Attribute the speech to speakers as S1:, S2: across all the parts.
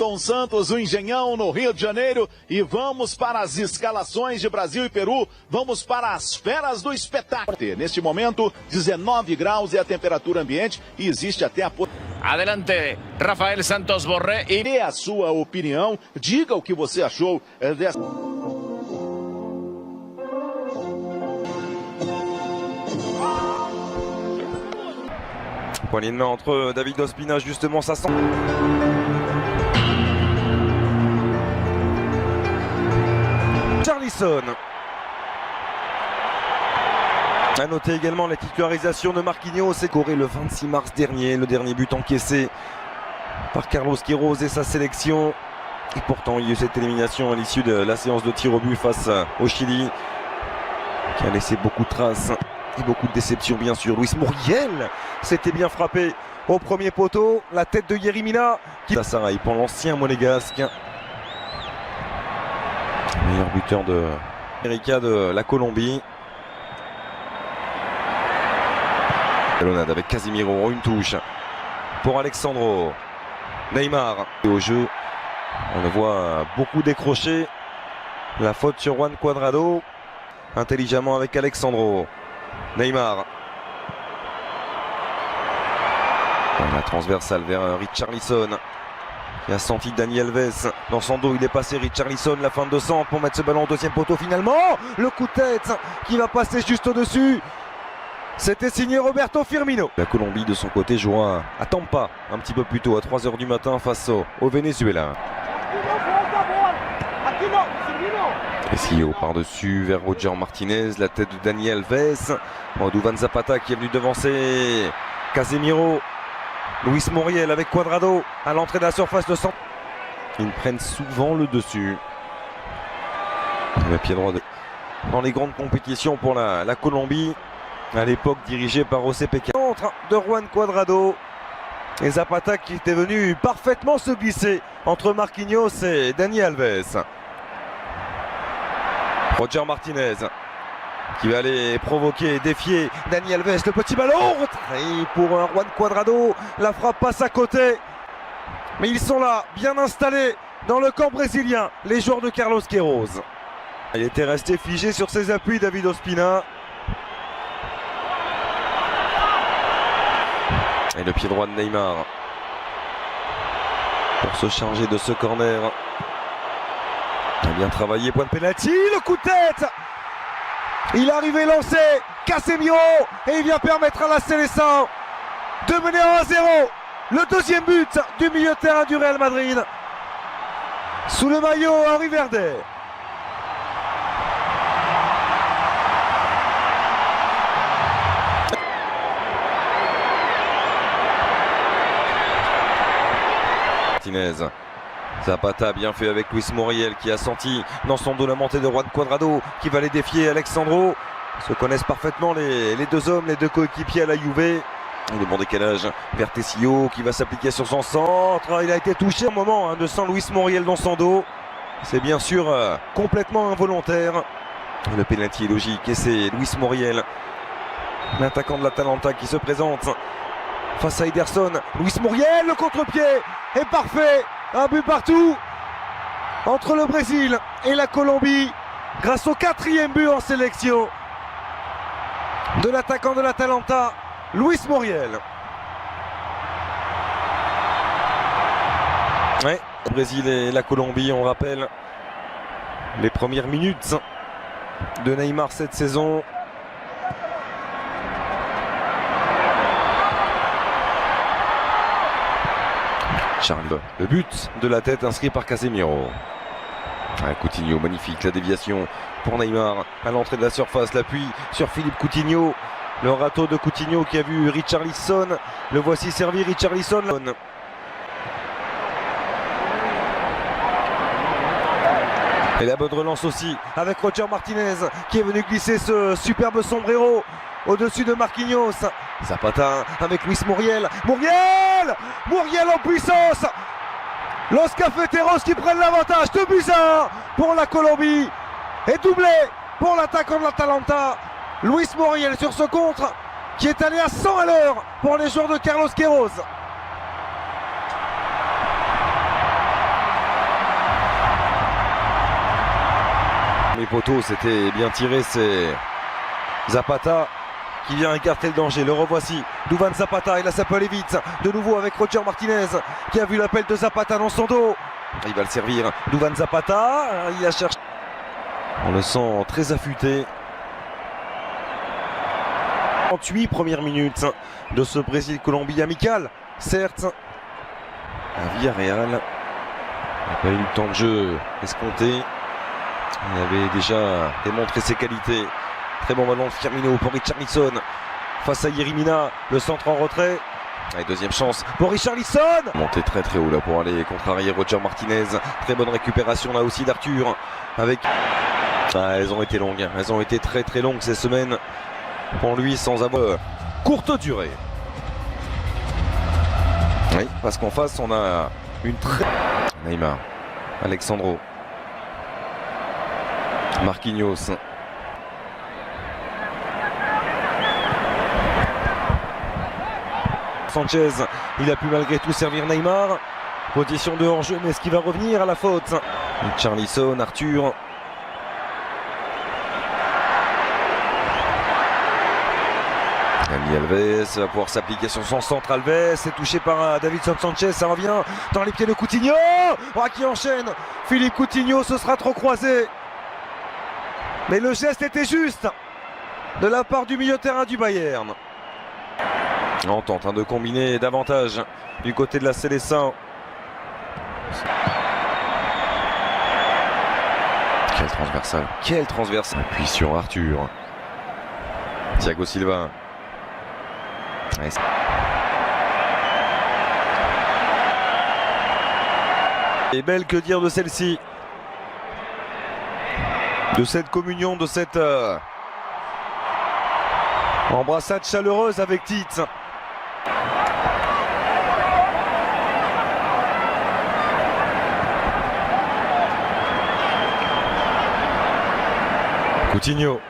S1: Newton Santos, o Engenhão, no Rio de Janeiro. E vamos para as escalações de Brasil e Peru. Vamos para as feras do espetáculo. Neste momento, 19 graus é a temperatura ambiente e existe até a...
S2: Adelante, Rafael Santos Borré.
S1: E dê a sua opinião, diga o que você achou dessa...
S3: Poignée de main entre David Ospina, justement, ça sent... Richarlison. A noter également la titularisation de Marquinhos, c'est Corée le 26 mars dernier, le dernier but encaissé par Carlos Queiroz et sa sélection. Et pourtant, il y a eu cette élimination à l'issue de la séance de tir au but face au Chili, qui a laissé beaucoup de traces et beaucoup de déceptions, bien sûr. Luis Muriel s'était bien frappé au premier poteau, la tête de Yerimina qui Sarai pour l'ancien monégasque, meilleur buteur de l'Amérique de la Colombie. Talonnade avec Casemiro, une touche pour Alexandro. Neymar et au jeu, on le voit beaucoup décrocher. La faute sur Juan Cuadrado, intelligemment avec Alexandro. Neymar. La transversale vers Richarlison, qui a senti Dani Alves dans son dos. Il est passé Richarlison, la fin de centre pour mettre ce ballon au deuxième poteau finalement. Le coup de tête qui va passer juste au-dessus. C'était signé Roberto Firmino. La Colombie de son côté jouera à Tampa un petit peu plus tôt à 3 h du matin face au Venezuela. Esquillo par-dessus vers Roger Martinez, la tête de Dani Alves. Duvan Zapata qui est venu devancer Casemiro. Luis Muriel avec Cuadrado à l'entrée de la surface de centre. Ils prennent souvent le dessus. Le pied droit dans les grandes compétitions pour la Colombie. À l'époque dirigé par José Peca. Contre de Juan Cuadrado. Et Zapata qui était venu parfaitement se glisser entre Marquinhos et Dani Alves. Roger Martinez qui va aller provoquer et défier Dani Alves. Le petit ballon et pour Juan Cuadrado. La frappe passe à côté. Mais ils sont là, bien installés dans le camp brésilien, les joueurs de Carlos Queiroz. Il était resté figé sur ses appuis, David Ospina. Et le pied droit de Neymar pour se charger de ce corner. Il a bien travaillé, point de pénalty, le coup de tête. Il est arrivé lancé, Casemiro, et il vient permettre à la Séleção de mener 1-0. Le deuxième but du milieu de terrain du Real Madrid sous le maillot Henry Verde. Zapata bien fait avec Luis Muriel qui a senti dans son dos la montée de Juan Cuadrado qui va les défier. Alexandro. Se connaissent parfaitement les deux hommes, les deux coéquipiers à la Juve. Le bon décalage vers Tessio qui va s'appliquer sur son centre. Il a été touché au moment de sang Luis Muriel dans son dos. C'est bien sûr complètement involontaire. Le pénalty est logique et c'est Luis Muriel, l'attaquant de l'Atalanta, qui se présente face à Ederson. Luis Muriel, le contre-pied est parfait. Un but partout entre le Brésil et la Colombie grâce au 4e but en sélection de l'attaquant de l'Atalanta, Luis Muriel. Ouais, le Brésil et la Colombie, on rappelle les premières minutes de Neymar cette saison. Charles, le but de la tête inscrit par Casemiro. Coutinho, magnifique, la déviation pour Neymar à l'entrée de la surface, l'appui sur Philippe Coutinho. Le râteau de Coutinho qui a vu Richarlison. Le voici servi, Richarlison. Et la bonne relance aussi avec Roger Martinez qui est venu glisser ce superbe sombrero au-dessus de Marquinhos. Zapata avec Luis Muriel. Muriel en puissance. Los Cafeteros qui prennent l'avantage. 2-1 pour la Colombie. Et doublé pour l'attaquant de l'Atalanta. Luis Muriel sur ce contre qui est allé à 100 à l'heure pour les joueurs de Carlos Queiroz. Les poteaux, c'était bien tiré, c'est Zapata qui vient écarter le danger. Le revoici, Duvan Zapata, et là ça peut aller vite. De nouveau avec Roger Martinez qui a vu l'appel de Zapata dans son dos. Il va le servir, Duvan Zapata, il a cherché. On le sent très affûté. 38 premières minutes de ce Brésil-Colombie amical, certes. À Villarreal, il n'a pas eu le temps de jeu escompté. Il avait déjà démontré ses qualités. Très bon ballon de Firmino pour Richarlison face à Yerimina, le centre en retrait. Allez, deuxième chance pour Richarlison. Monté très très haut là pour aller contrarier Roger Martinez. Très bonne récupération là aussi d'Arthur avec... elles ont été longues, elles ont été très très longues ces semaines pour lui sans avoir courte durée. Oui, parce qu'en face on a une très... Neymar, Alexandro, Marquinhos. Sanchez, il a pu malgré tout servir Neymar. Position de hors-jeu, mais est-ce qu'il va revenir à la faute? Richarlison, Arthur. Dani Alves va pouvoir s'appliquer sur son centre. Alves est touché par Davinson Sanchez, ça revient dans les pieds de Coutinho, qui enchaîne. Philippe Coutinho, ce sera trop croisé. Mais le geste était juste de la part du milieu de terrain du Bayern. On tente de combiner davantage du côté de la Seleção. Quel transversal, quel transversal. Puis sur Arthur. Thiago Silva. Et belle, que dire de celle-ci, de cette communion, de cette embrassade chaleureuse avec Tite. Coutinho.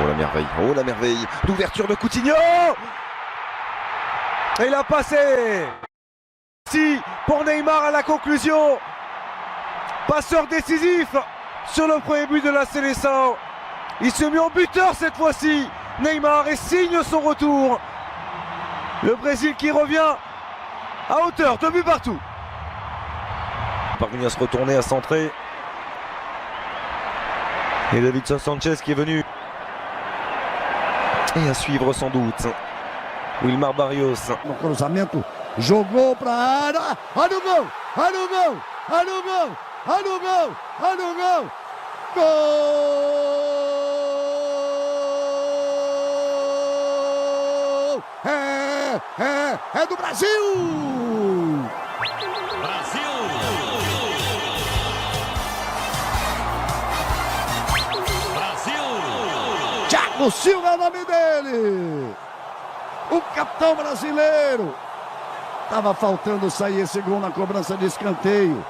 S3: Oh la merveille, oh la merveille. L'ouverture de Coutinho. Et il a passé. Si pour Neymar à la conclusion. Passeur décisif sur le premier but de la Seleção. Il se met en buteur cette fois-ci. Neymar, et signe son retour. Le Brésil qui revient à hauteur, 2 buts partout. Parvenu à se retourner, à centrer. Et Davinson Sanchez qui est venu. Et à suivre sans doute Wilmar Barrios.
S4: No cruzamento, jogou para a área. Olha o gol! Olha o gol! Olha o gol! Olha o gol! Olha o gol! Gol! É do Brasil! Thiago Silva é o nome dele, o capitão brasileiro. Tava faltando sair esse gol na cobrança de escanteio.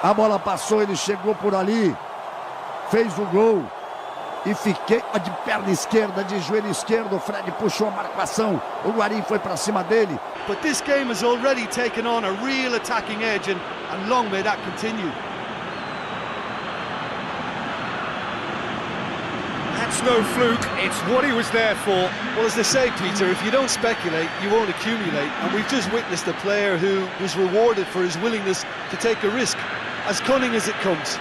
S4: A bola passou, ele chegou por ali, fez o gol e fiquei de perna esquerda, de joelho esquerdo. O Fred puxou a marcação, o Guarim foi para cima dele.
S5: But this game has already taken on a real attacking edge, and long may that continue. That's no fluke, it's what he was there for. Well, as they say, Peter, if you don't speculate, you won't accumulate. And we've just witnessed a player who was rewarded for his willingness to take a risk, as cunning as it comes.